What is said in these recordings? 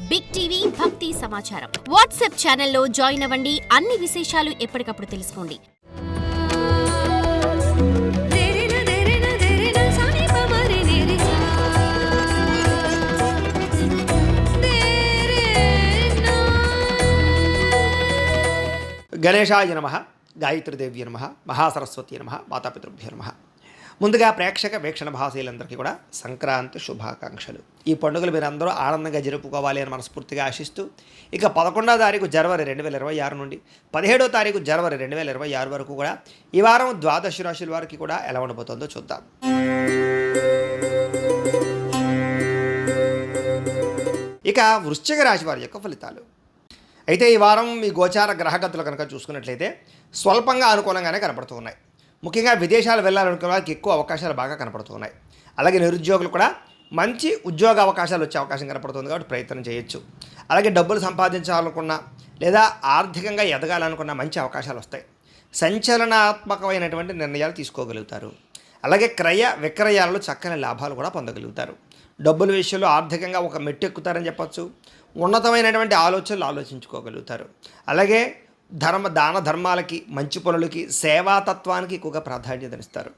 Big TV భక్తి సమాచారం WhatsApp ఛానల్లో జాయిన్ అవ్వండి. అన్ని విశేషాలు ఎప్పటికప్పుడు తెలుసుకోండి. గణేశాయ నమః, గాయత్రీదేవ్య నమః, మహాసరస్వతి నమః, మాతాపితృభ్యో నమః. ముందుగా ప్రేక్షక వీక్షణ భాషలందరికీ కూడా సంక్రాంతి శుభాకాంక్షలు. ఈ పండుగలు మీరు అందరూ ఆనందంగా జరుపుకోవాలి అని మనస్ఫూర్తిగా ఆశిస్తూ, ఇక 11వ తారీఖు జనవరి 2026 నుండి 17వ తారీఖు జనవరి 2026 వరకు కూడా ఈ వారం ద్వాదశ రాశుల వారికి కూడా ఎలా ఉండబోతుందో చూద్దాం. ఇక వృశ్చిక రాశి వారి యొక్క ఫలితాలు. అయితే ఈ వారం మీ గోచార గ్రహగతులు కనుక చూసుకున్నట్లయితే స్వల్పంగా అనుకూలంగానే కనపడుతూ ఉన్నాయి. ముఖ్యంగా విదేశాలు వెళ్ళాలనుకునే వారికి ఎక్కువ అవకాశాలు బాగా కనపడుతూ ఉన్నాయి. అలాగే నిరుద్యోగులు కూడా మంచి ఉద్యోగ అవకాశాలు వచ్చే అవకాశం కనపడుతుంది కాబట్టి ప్రయత్నం చేయొచ్చు. అలాగే డబ్బులు సంపాదించాలనుకున్నా లేదా ఆర్థికంగా ఎదగాలనుకున్న మంచి అవకాశాలు వస్తాయి. సంచలనాత్మకమైనటువంటి నిర్ణయాలు తీసుకోగలుగుతారు. అలాగే క్రయ విక్రయాలలో చక్కని లాభాలు కూడా పొందగలుగుతారు. డబ్బుల విషయంలో ఆర్థికంగా ఒక మెట్టు ఎక్కుతారని చెప్పచ్చు. ఉన్నతమైనటువంటి ఆలోచనలు ఆలోచించుకోగలుగుతారు. అలాగే దాన ధర్మాలకి, మంచి పనులకి, సేవాతత్వానికి ఎక్కువగా ప్రాధాన్యతనిస్తారు.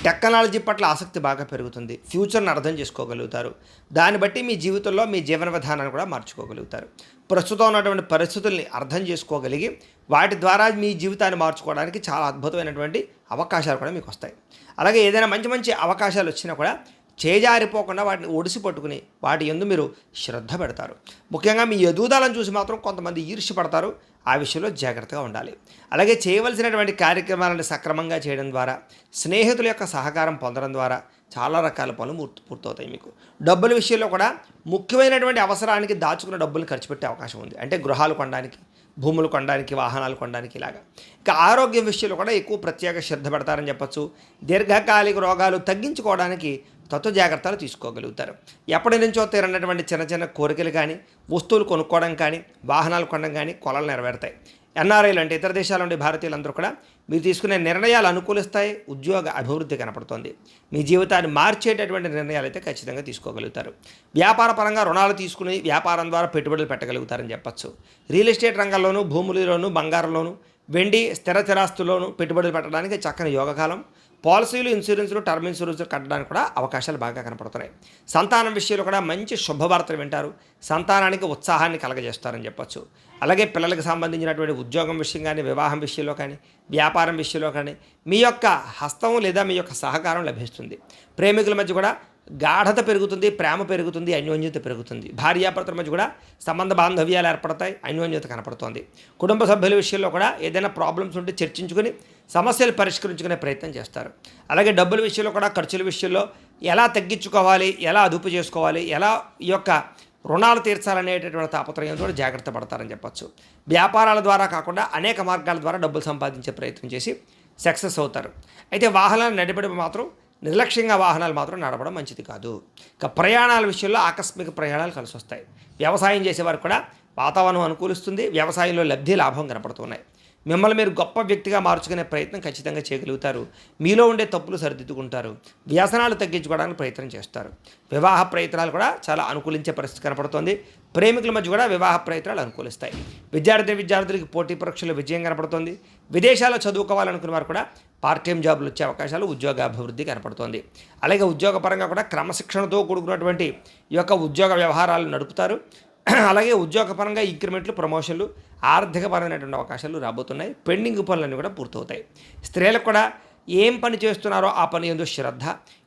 టెక్నాలజీ పట్ల ఆసక్తి బాగా పెరుగుతుంది. ఫ్యూచర్ని అర్థం చేసుకోగలుగుతారు. దాన్ని బట్టి మీ జీవితంలో మీ జీవన విధానాన్ని కూడా మార్చుకోగలుగుతారు. ప్రస్తుతం ఉన్నటువంటి పరిస్థితుల్ని అర్థం చేసుకోగలిగి వాటి ద్వారా మీ జీవితాన్ని మార్చుకోవడానికి చాలా అద్భుతమైనటువంటి అవకాశాలు కూడా మీకు వస్తాయి. అలాగే ఏదైనా మంచి మంచి అవకాశాలు వచ్చినా కూడా చేజారిపోకుండా వాటిని ఒడిసి పట్టుకుని వాటి యందు మీరు శ్రద్ధ పెడతారు. ముఖ్యంగా మీ ఎదుగుదలను చూసి మాత్రం కొంతమంది ఈర్ష్యపడతారు. ఆ విషయంలో జాగ్రత్తగా ఉండాలి. అలాగే చేయవలసినటువంటి కార్యక్రమాలను సక్రమంగా చేయడం ద్వారా, స్నేహితుల యొక్క సహకారం పొందడం ద్వారా చాలా రకాల పనులు పూర్తవుతాయి. మీకు డబ్బుల విషయంలో కూడా ముఖ్యమైనటువంటి అవసరానికి దాచుకున్న డబ్బులు ఖర్చు పెట్టే అవకాశం ఉంది. అంటే గృహాలు కొనడానికి, భూములు కొనడానికి, వాహనాలు కొనడానికి ఇలాగా. ఇక ఆరోగ్యం విషయంలో కూడా ఎక్కువ ప్రత్యేక శ్రద్ధ పెడతారని చెప్పచ్చు. దీర్ఘకాలిక రోగాలు తగ్గించుకోవడానికి తత్వ జాగ్రత్తలు తీసుకోగలుగుతారు. ఎప్పటి నుంచో తీరనటువంటి చిన్న చిన్న కోరికలు కానీ, వస్తువులు కొనుక్కోవడం కానీ, వాహనాలు కొనడం కానీ కొలలు నెరవేరుతాయి. ఎన్ఆర్ఐలు అంటే ఇతర దేశాల నుండి భారతీయులందరూ కూడా మీరు తీసుకునే నిర్ణయాలు అనుకూలిస్తాయి. ఉద్యోగ అభివృద్ధి కనపడుతుంది. మీ జీవితాన్ని మార్చేటటువంటి నిర్ణయాలు అయితే ఖచ్చితంగా తీసుకోగలుగుతారు. వ్యాపార పరంగా రుణాలు తీసుకుని వ్యాపారం ద్వారా పెట్టుబడులు పెట్టగలుగుతారని చెప్పచ్చు. రియల్ ఎస్టేట్ రంగంలోనూ, భూములలోనూ, బంగారంలోనూ, వెండి, స్థిరాస్తుల్లోనూ పెట్టుబడులు పెట్టడానికి చక్కని యోగకాలం. పాలసీలు, ఇన్సూరెన్స్లు, టర్మ్ ఇన్సూరెన్స్లు కట్టడానికి కూడా అవకాశాలు బాగా కనపడుతున్నాయి. సంతానం విషయంలో కూడా మంచి శుభవార్తలు వింటారు. సంతానానికి ఉత్సాహాన్ని కలగజేస్తారని చెప్పచ్చు. అలాగే పిల్లలకు సంబంధించినటువంటి ఉద్యోగం విషయం కానీ, వివాహం విషయంలో కానీ, వ్యాపారం విషయంలో కానీ మీ యొక్క హస్తం లేదా మీ యొక్క సహకారం లభిస్తుంది. ప్రేమికుల మధ్య కూడా గాఢత పెరుగుతుంది, ప్రేమ పెరుగుతుంది, అన్యోన్యత పెరుగుతుంది. భార్యాభర్తల మధ్య కూడా సంబంధ బాంధవ్యాలు ఏర్పడతాయి, అన్యోన్యత కనపడుతుంది. కుటుంబ సభ్యుల విషయంలో కూడా ఏదైనా ప్రాబ్లమ్స్ ఉంటే చర్చించుకుని సమస్యలు పరిష్కరించుకునే ప్రయత్నం చేస్తారు. అలాగే డబ్బుల విషయంలో కూడా ఖర్చుల విషయంలో ఎలా తగ్గించుకోవాలి, ఎలా అదుపు చేసుకోవాలి, ఎలా ఈ యొక్క రుణాలు తీర్చాలనేటటువంటి తాపత్రయంతో జాగ్రత్త పడతారని చెప్పచ్చు. వ్యాపారాల ద్వారా కాకుండా అనేక మార్గాల ద్వారా డబ్బులు సంపాదించే ప్రయత్నం చేసి సక్సెస్ అవుతారు. అయితే వాహనాలు నడిపడం మాత్రం నిర్లక్ష్యంగా వాహనాలు మాత్రం నడపడం మంచిది కాదు. ఇక ప్రయాణాల విషయంలో ఆకస్మిక ప్రయాణాలు కలిసి వస్తాయి. వ్యవసాయం చేసేవారు కూడా వాతావరణం అనుకూలిస్తుంది. వ్యవసాయంలో లబ్ధి, లాభం కనపడుతున్నాయి. మిమ్మల్ని మీరు గొప్ప వ్యక్తిగా మార్చుకునే ప్రయత్నం ఖచ్చితంగా చేయగలుగుతారు. మీలో ఉండే తప్పులు సరిదిద్దుకుంటారు. వ్యసనాలు తగ్గించుకోవడానికి ప్రయత్నం చేస్తారు. వివాహ ప్రయత్నాలు కూడా చాలా అనుకూలించే పరిస్థితి కనపడుతుంది. ప్రేమికుల మధ్య కూడా వివాహ ప్రయత్నాలు అనుకూలిస్తాయి. విద్యార్థులకి పోటీ పరీక్షలు విజయం కనపడుతుంది. విదేశాల్లో చదువుకోవాలనుకున్న వారు కూడా పార్ట్ టైం జాబులు వచ్చే అవకాశాలు, ఉద్యోగ అభివృద్ధి కనపడుతోంది. అలాగే ఉద్యోగపరంగా కూడా క్రమశిక్షణతో కూడుకున్నటువంటి ఈ యొక్క ఉద్యోగ వ్యవహారాలు నడుపుతారు. అలాగే ఉద్యోగపరంగా ఇంక్రిమెంట్లు, ప్రమోషన్లు, ఆర్థికపరమైనటువంటి అవకాశాలు రాబోతున్నాయి. పెండింగ్ పనులన్నీ కూడా పూర్తవుతాయి. స్త్రీలకు కూడా ఏం పని చేస్తున్నారో ఆ పని యందు శ్రద్ధ,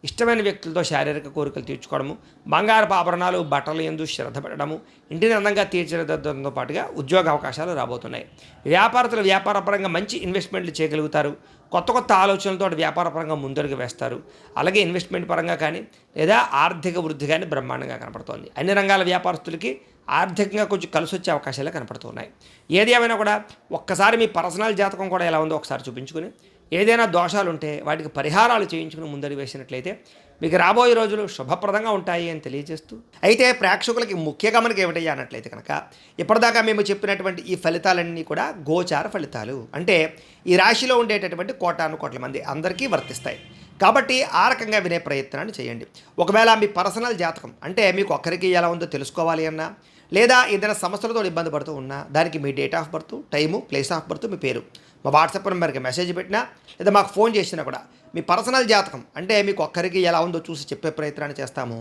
ఇష్టమైన వ్యక్తులతో శారీరక కోరికలు తీర్చుకోవడము, బంగారపు ఆభరణాలు, బట్టల యందు శ్రద్ధ పెట్టడము, ఇంటిని అందంగా తీర్చిదిద్దడంతో పాటుగా ఉద్యోగ అవకాశాలు రాబోతున్నాయి. వ్యాపారస్తులు వ్యాపారపరంగా మంచి ఇన్వెస్ట్మెంట్లు చేయగలుగుతారు. కొత్త కొత్త ఆలోచనలతో వ్యాపారపరంగా ముందడుగు వేస్తారు. అలాగే ఇన్వెస్ట్మెంట్ పరంగా కానీ లేదా ఆర్థిక వృద్ధి కానీ బ్రహ్మాండంగా కనపడుతోంది. అన్ని రంగాల వ్యాపారస్తులకి ఆర్థికంగా కొంచెం కలిసి వచ్చే అవకాశాలు కనపడుతున్నాయి. ఏది ఏమైనా కూడా ఒక్కసారి మీ పర్సనల్ జాతకం కూడా ఎలా ఉందో ఒకసారి చూపించుకుని, ఏదైనా దోషాలు ఉంటే వాటికి పరిహారాలు చేయించుకుని ముందడుగు వేసినట్లయితే మీకు రాబోయే రోజులు శుభప్రదంగా ఉంటాయి అని తెలియజేస్తూ, అయితే ప్రేక్షకులకి ముఖ్య గమనిక ఏమిటయ్యా అన్నట్లయితే కనుక ఇప్పటిదాకా మేము చెప్పినటువంటి ఈ ఫలితాలన్నీ కూడా గోచార ఫలితాలు. అంటే ఈ రాశిలో ఉండేటటువంటి కోటాను కోట్ల మంది అందరికీ వర్తిస్తాయి. కాబట్టి ఆ రకంగా వినే ప్రయత్నాన్ని చేయండి. ఒకవేళ మీ పర్సనల్ జాతకం అంటే మీకు ఒక్కరికి ఎలా ఉందో తెలుసుకోవాలి అన్నా, లేదా ఏదైనా సమస్యలతో ఇబ్బంది పడుతూ ఉన్నా దానికి మీ date of birth, time, place of birth, మీ పేరు మా వాట్సాప్ నెంబర్కి మెసేజ్ పెట్టినా లేదా మాకు ఫోన్ చేసినా కూడా మీ పర్సనల్ జాతకం అంటే మీకు ఒక్కరికి ఎలా ఉందో చూసి చెప్పే ప్రయత్నాన్ని చేస్తాము.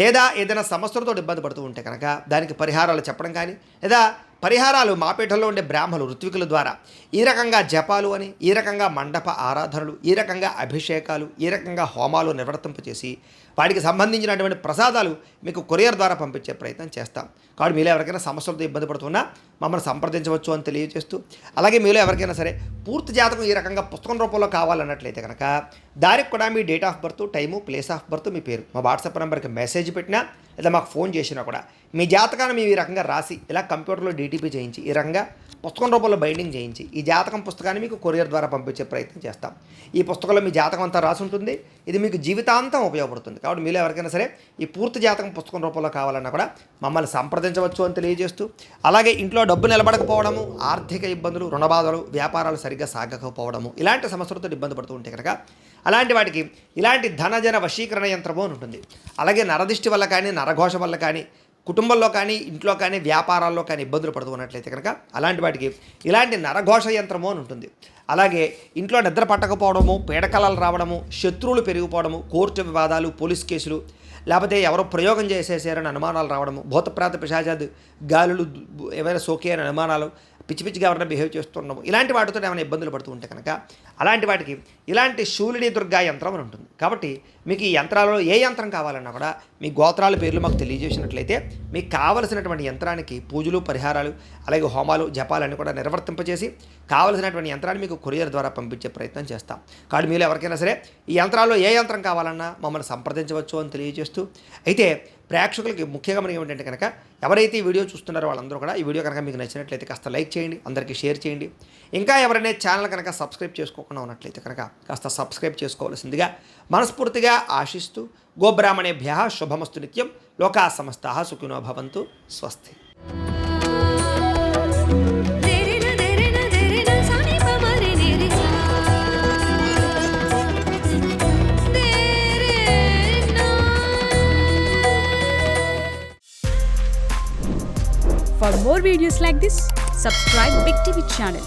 లేదా ఏదైనా సమస్యలతో ఇబ్బంది పడుతూ ఉంటే కనుక దానికి పరిహారాలు చెప్పడం కానీ లేదా పరిహారాలు మా పీఠంలో ఉండే బ్రాహ్మణులు ఋత్వికుల ద్వారా ఈ రకంగా జపాలు అని, ఈ రకంగా మండప ఆరాధనలు, ఈ రకంగా అభిషేకాలు, ఈ రకంగా హోమాలు నిర్వర్తింపచేసి వాటికి సంబంధించినటువంటి ప్రసాదాలు మీకు కొరియర్ ద్వారా పంపించే ప్రయత్నం చేస్తాం. కాబట్టి మీలో ఎవరికైనా సమస్యలతో ఇబ్బంది పడుతున్నా మమ్మల్ని సంప్రదించవచ్చు అని తెలియజేస్తూ, అలాగే మీలో ఎవరికైనా సరే పూర్తి జాతకం ఈ రకంగా పుస్తకం రూపంలో కావాలన్నట్లయితే కనుక దానికి కూడా మీ date of birth, time, place of birth, మీ పేరు మా వాట్సాప్ నెంబర్కి మెసేజ్ పెట్టినా లేదా మాకు ఫోన్ చేసినా కూడా మీ జాతకాన్ని మేము ఈ రకంగా రాసి ఇలా కంప్యూటర్లో డీటీపీ చేయించి ఈ రకంగా పుస్తకం రూపంలో బైండింగ్ చేయించి ఈ జాతకం పుస్తకాన్ని మీకు కొరియర్ ద్వారా పంపించే ప్రయత్నం చేస్తాం. ఈ పుస్తకంలో మీ జాతకం అంతా రాసి ఉంటుంది. ఇది మీకు జీవితాంతం ఉపయోగపడుతుంది. కాబట్టి మీలో ఎవరికైనా సరే ఈ పూర్తి జాతకం పుస్తకం రూపంలో కావాలన్నా కూడా మమ్మల్ని సంప్రదించవచ్చు అని తెలియజేస్తూ, అలాగే ఇంట్లో డబ్బు నిలబడకపోవడము, ఆర్థిక ఇబ్బందులు, రుణబాధలు, వ్యాపారాలు సరిగ్గా సాగకపోవడము ఇలాంటి సమస్యలతో ఇబ్బంది పడుతూ ఉంటే కనుక అలాంటి వాటికి ఇలాంటి ధనజన వశీకరణ యంత్రము అని ఉంటుంది. అలాగే నరదిష్టి వల్ల కానీ, నరఘోష వల్ల కానీ, కుటుంబంలో కానీ, ఇంట్లో కానీ, వ్యాపారాల్లో కానీ ఇబ్బందులు పడుతూ ఉన్నట్లయితే కనుక అలాంటి వాటికి ఇలాంటి నరఘోష యంత్రము అని ఉంటుంది. అలాగే ఇంట్లో నిద్ర పట్టకపోవడము, పీడకలలు రావడము, శత్రువులు పెరిగిపోవడము, కోర్టు వివాదాలు, పోలీస్ కేసులు, లేకపోతే ఎవరో ప్రయోగం చేసేసారని అనుమానాలు రావడము, భూతప్రాత పిశాచాలు, గాలులు ఏవైనా సోకే అని అనుమానాలు, పిచ్చి పిచ్చిగా ఎవరైనా బిహేవ్ చేస్తున్నాము, ఇలాంటి వాటితో ఏమైనా ఇబ్బందులు పడుతూ ఉంటే కనుక అలాంటి వాటికి ఇలాంటి శూలిని దుర్గా యంత్రం అని ఉంటుంది. కాబట్టి మీకు ఈ యంత్రాలలో ఏ యంత్రం కావాలన్నా కూడా మీ గోత్రాల పేర్లు మాకు తెలియజేసినట్లయితే మీకు కావలసినటువంటి యంత్రానికి పూజలు, పరిహారాలు, అలాగే హోమాలు, జపాలన్నీ కూడా నిర్వర్తింపచేసి కావలసినటువంటి యంత్రాన్ని మీకు కొరియర్ ద్వారా పంపించే ప్రయత్నం చేస్తాం. కాబట్టి మీరు ఎవరికైనా సరే ఈ యంత్రాల్లో ఏ యంత్రం కావాలన్నా మమ్మల్ని సంప్రదించవచ్చు అని తెలియజేస్తూ, అయితే ప్రేక్షకులకి ముఖ్యంగా మనకి ఏమిటంటే కనుక ఎవరైతే ఈ వీడియో చూస్తున్నారో వాళ్ళందరూ కూడా ఈ వీడియో కనుక మీకు నచ్చినట్లయితే కాస్త లైక్ చేయండి, అందరికీ షేర్ చేయండి. ఇంకా ఎవరైనా ఛానల్ కనుక సబ్స్క్రైబ్ చేసుకోకుండా ఉన్నట్లయితే కనుక కాస్త సబ్స్క్రైబ్ చేసుకోవాల్సిందిగా మనస్ఫూర్తిగా ఆశిస్తూ, గోబ్రాహ్మణేభ్యః శుభమస్తు నిత్యం, లోకా సమస్తాః సుఖినో భవంతు, స్వస్తి. For more videos like this, subscribe Big TV channel.